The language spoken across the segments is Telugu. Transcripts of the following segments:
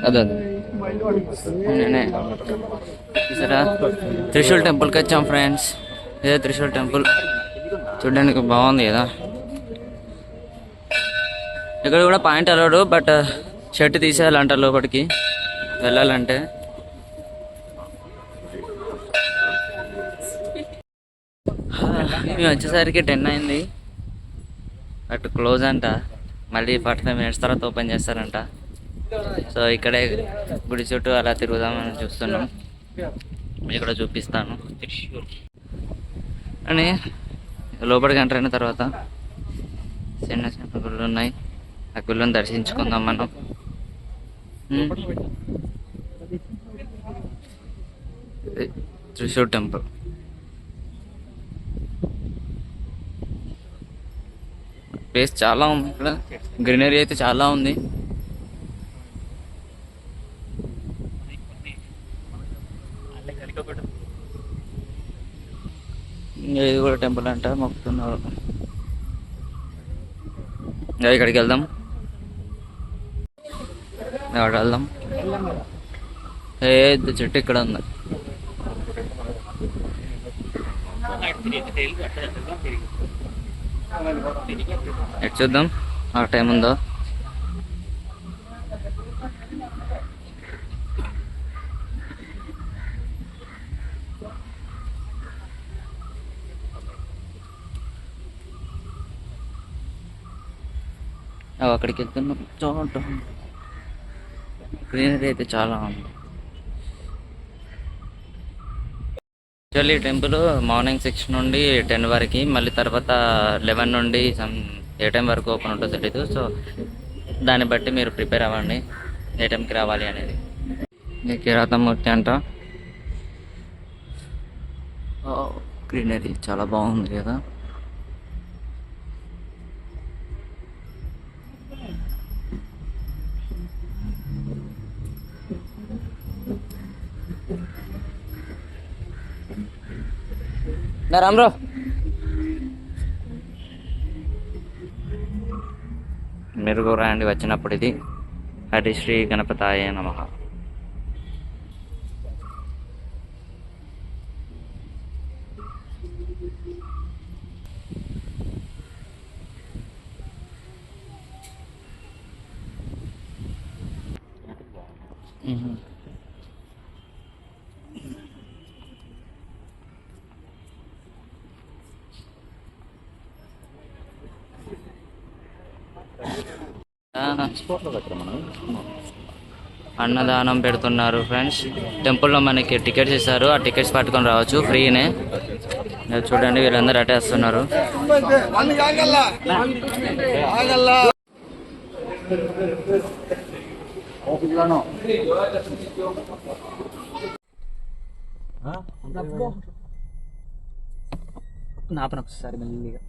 అదే నేనే సరే త్రిశూల్ టెంపుల్కి వచ్చాం ఫ్రెండ్స్. ఇదే త్రిశూల్ టెంపుల్, చూడడానికి బాగుంది కదా. ఇక్కడ కూడా పాయింట్ అలవాడు, బట్ షర్ట్ తీసేయాలంట లోపలికి వెళ్ళాలంటే. మేము వచ్చేసరికి 10 అయింది, బట్ క్లోజ్ అంట. మళ్ళీ 45 minutes తర్వాత ఓపెన్ చేస్తారంట. సో ఇక్కడే గుడి చుట్టూ అలా తిరుగుదామని చూస్తున్నాం. ఇక్కడ చూపిస్తాను. అని లోపలికి ఎంటర్ అయిన తర్వాత చిన్న చిన్న గుళ్ళు ఉన్నాయి, ఆ గుళ్ళను దర్శించుకుందాం మనం. త్రిశూల్ టెంపుల్. ప్లేస్ చాలా ఉంది, ఇక్కడ గ్రీనరీ అయితే చాలా ఉంది. ఇది కూడా టెంపుల్ అంట, మొక్కుతున్నారు. ఇక్కడికి వెళ్దాం, అక్కడ వెళ్దాం. చెట్టు ఇక్కడ ఉంది. ఎటు చూద్దాం, ఆ టైం ఉందో. అక్కడికి వెళ్తున్నాం. చోట గ్రీనరీ అయితే చాలా ఉంది. యాక్చువల్లీ టెంపుల్ మార్నింగ్ 6 నుండి 10 వరకు, మళ్ళీ తర్వాత 11 నుండి ఏ టైం వరకు ఓపెన్ ఉంటుందో తెలీదు. సో దాన్ని బట్టి మీరు ప్రిపేర్ అవ్వండి ఏ టైంకి రావాలి అనేది. ఇది కిరాతమూర్తి అంట. గ్రీనరీ చాలా బాగుంది కదా. రామ్రో మీరు కూడా రాయండి వచ్చినప్పుడు. ఇది హరి శ్రీ గణపతాయ నమః. అన్నదానం పెడుతున్నారు ఫ్రెండ్స్. టెంపుల్లో మనకి టికెట్స్ ఇస్తారు, ఆ టికెట్స్ పట్టుకొని రావచ్చు, ఫ్రీనే. చూడండి వీళ్ళందరూ అటే వస్తున్నారు. నాపన ఒకసారి మెల్లిగా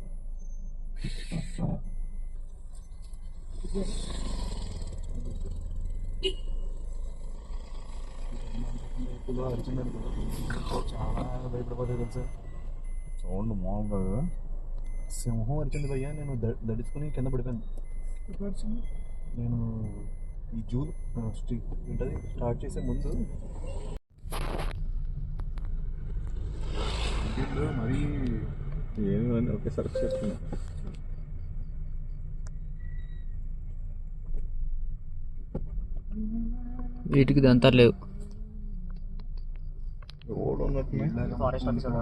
చాలా భయపడిపోతుంది తెలుసా. సౌండ్ మామూలుగా సింహం అరిచింది భయ్యా. నేను దడుచుకుని కింద పడిపోయాను. నేను ఈ జూన్ ఏంటది స్టార్ట్ చేసే ముందు మరీ ఏమి ఒకేసారి చేస్తున్నా. వీటికి దంతాలు లేవు. ఫారెస్ట్ ఆఫీసర్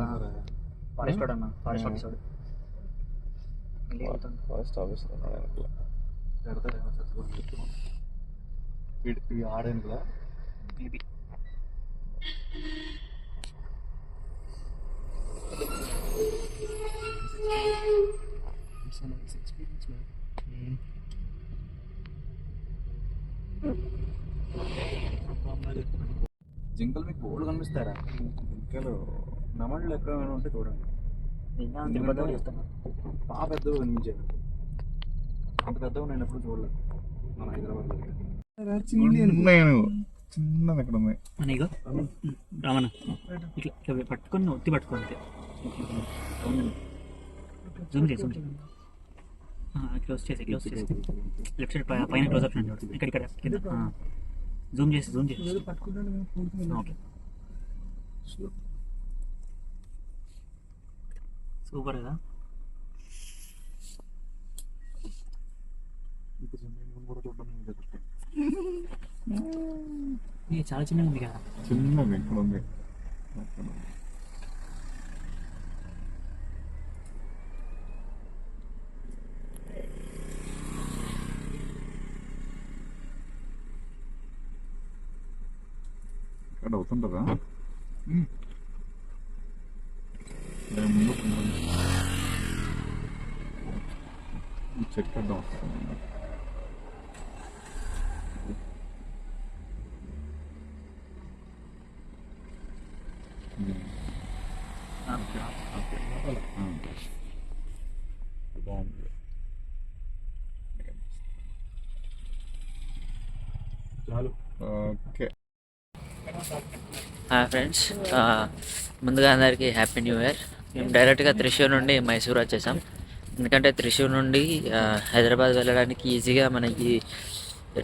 ఆడాను కదా. జింకలు మీకు బోర్డు కనిపిస్తారా? జింకలు నమళ్ళు ఎక్కడ ఉంటే చూడండి. బాగా పెద్దగా కనిపించారు. అంత పెద్దగా నేను ఎప్పుడు చూడలేదు మన హైదరాబాద్లో. చిన్నది ఎక్కడ ఉన్నాయి రామన్న, ఇట్లా పట్టుకొని ఒత్తి పట్టుకోండి. జూమ్ చేసి క్లోజ్ చేసి లెఫ్ట్ సైడ్ పైన క్లోజ్ అప్ చూడు, ఇక్కడ కింద జూమ్ చేసి ఓకే సూపర్ కదా. ఇది చాలా చిన్నగా ఉంది కదా. చిన్నది ఇక్కడ ఉంది. ఇక్కడ అవుతుంటుందా చెక్ అడ్డం వస్తుంది. బాగుంది. చాలు. ఓకే ఫ్రెండ్స్, ముందుగా అందరికీ హ్యాపీ న్యూ ఇయర్. మేము డైరెక్ట్గా త్రిశూర్ నుండి మైసూర్ వచ్చేసాం. ఎందుకంటే త్రిశూర్ నుండి హైదరాబాద్ వెళ్ళడానికి ఈజీగా మనకి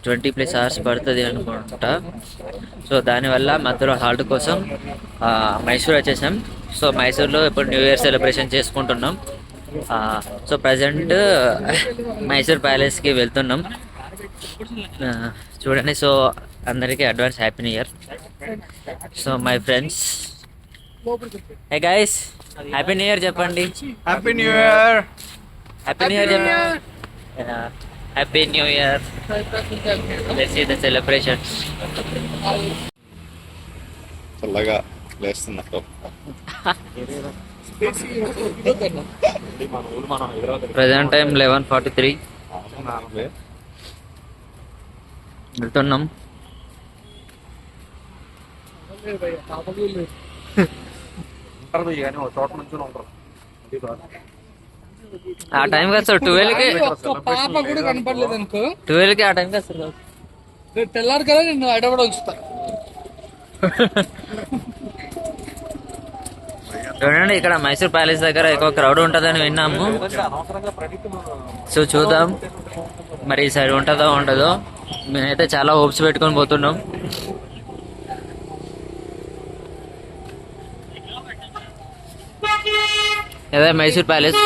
20+ అవర్స్ పడుతుంది అనుకుంటా. సో దానివల్ల మధ్యలో హాల్ట్ కోసం మైసూర్ వచ్చేసాం. సో మైసూర్లో ఇప్పుడు న్యూ ఇయర్ సెలబ్రేషన్ చేసుకుంటున్నాం. సో ప్రజెంట్ మైసూర్ ప్యాలెస్కి వెళ్తున్నాం. చూడండి. సో అందరికీ advance happy new year. So my friends, hey guys, happy new year చెప్పండి. Happy new year. Happy new year చెప్పండి. Happy new year. Let's see the celebrations. చల్లగా లేస్తున్నా. ప్రజెంట్ టైం 11:43 వెళ్తున్నాం. ఆ టైంకి వస్తాడు 12కి. పాప కూడా కనపడలేదు అనుకో, 12కి ఆ టైంకి వస్తాడు. తెల్లారు కదా నిన్ను అడవడ ఉంచుతా. చూడండి, ఇక్కడ మైసూర్ ప్యాలెస్ దగ్గర ఎక్కువ క్రౌడ్ ఉంటుందని విన్నాము. సో చూద్దాం మరి ఈసారి ఉంటుందో ఉండదో. మేమైతే చాలా హోప్స్ పెట్టుకొని పోతున్నాం. అదే మైసూర్ ప్యాలెస్.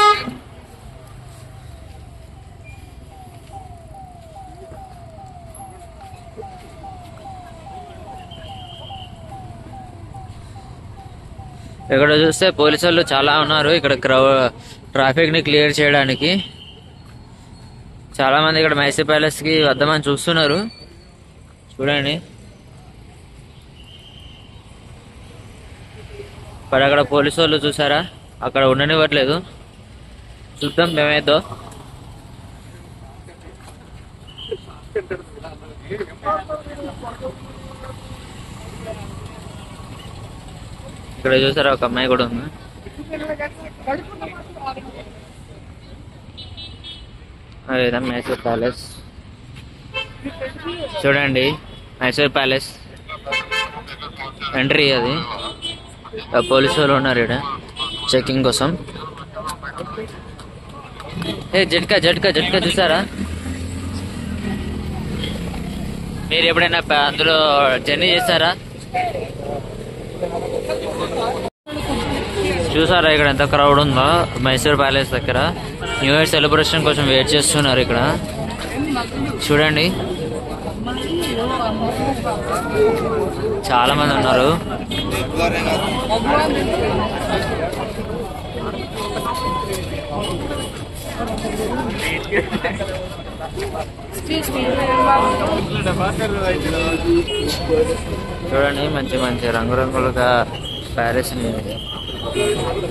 ఇక్కడ చూస్తే పోలీసు వాళ్ళు చాలా ఉన్నారు ఇక్కడ ట్రాఫిక్ ని క్లియర్ చేయడానికి. చాలా మంది ఇక్కడ మైసూర్ ప్యాలెస్ కి వద్దామని చూస్తున్నారు. చూడండి, మరి అక్కడ పోలీసు వాళ్ళు చూసారా, అక్కడ ఉండనివ్వట్లేదు. చూద్దాం మేమేదో. ఇక్కడ చూసారా, ఒక అమ్మాయి కూడా ఉంది. అదే మైసూర్ ప్యాలెస్. చూడండి, మైసూర్ ప్యాలెస్ ఎంట్రీ అది. పోలీసు వాళ్ళు ఉన్నారు ఇక్కడ చెకింగ్ కోసం. జట్కా జట్కా జట్కా చూసారా? మీరు ఎప్పుడైనా అందులో జర్నీ చేస్తారా? చూసారా ఇక్కడ ఎంత క్రౌడ్ ఉందో మైసూర్ ప్యాలెస్ దగ్గర. న్యూ ఇయర్ సెలబ్రేషన్ కోసం వెయిట్ చేస్తున్నారు ఇక్కడ. చూడండి, చాలా మంది ఉన్నారు. చూడండి, మంచి మంచి రంగురంగులుగా ప్యాలెస్ ని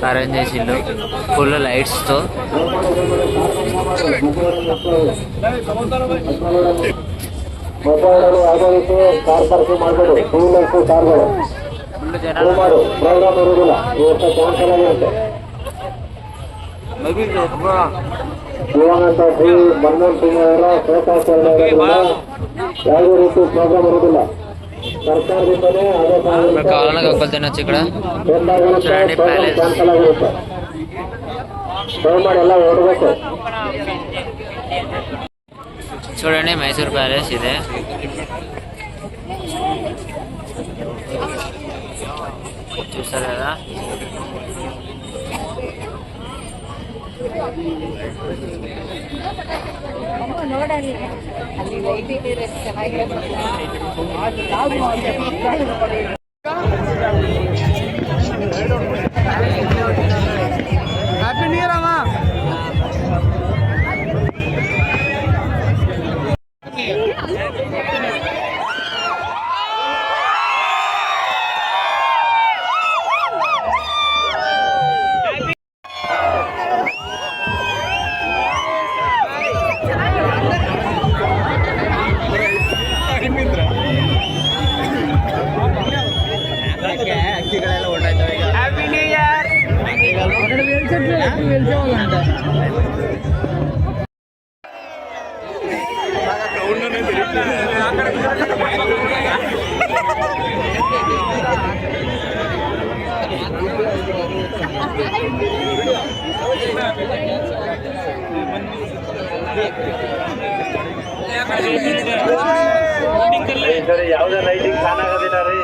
అరేంజ్ చేసిండు ఫుల్ లైట్స్ తో. కావాలన్నా ఒక్కరు తినొచ్చు ఇక్కడ. చూడండి ప్యాలెస్. చూడండి మైసూర్ ప్యాలెస్ ఇదే. చూస్తారు కదా. ನೋಡಲಿ ಅಲ್ಲಿ ಲೈಟಿಂಗ್ ಇರುತ್ತೆ ಚೆನ್ನಾಗಿರುತ್ತೆ. హ్యాపీ న్యూ ఇయర్ అమ్మా. ಯಾವುದೇ ಲೈಟಿಂಗ್ ಕಾಣಾಗೋದಿಲ್ಲ ರೀ.